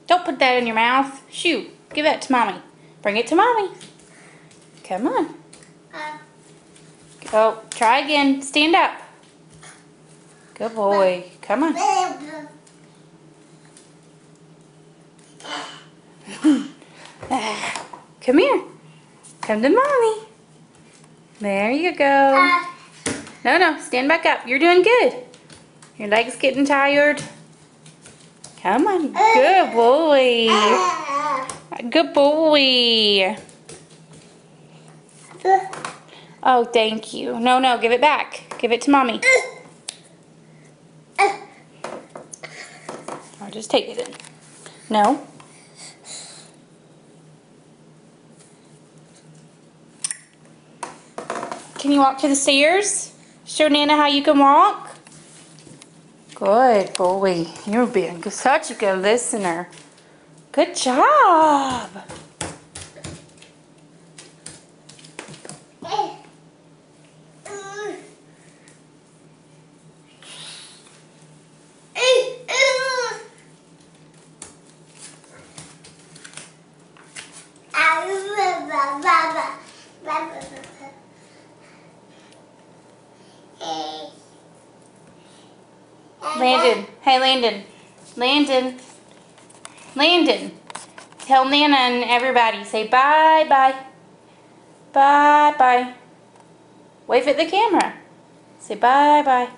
Don't put that in your mouth. Shoo, give that to Mommy. Bring it to Mommy. Come on. Go, try again. Stand up. Good boy. Come on. Come here. Come to Mommy. There you go. No, stand back up. You're doing good. Your leg's getting tired. Come on. Good boy. Good boy. Oh, thank you. No, give it back. Give it to Mommy. Or just take it in. No. Can you walk to the stairs? Show Nana how you can walk. Good boy. You're being such a good listener. Good job. Landon. Hey, Landon. Landon. Tell Nana and everybody. Say bye-bye. Bye-bye. Wave at the camera. Say bye-bye.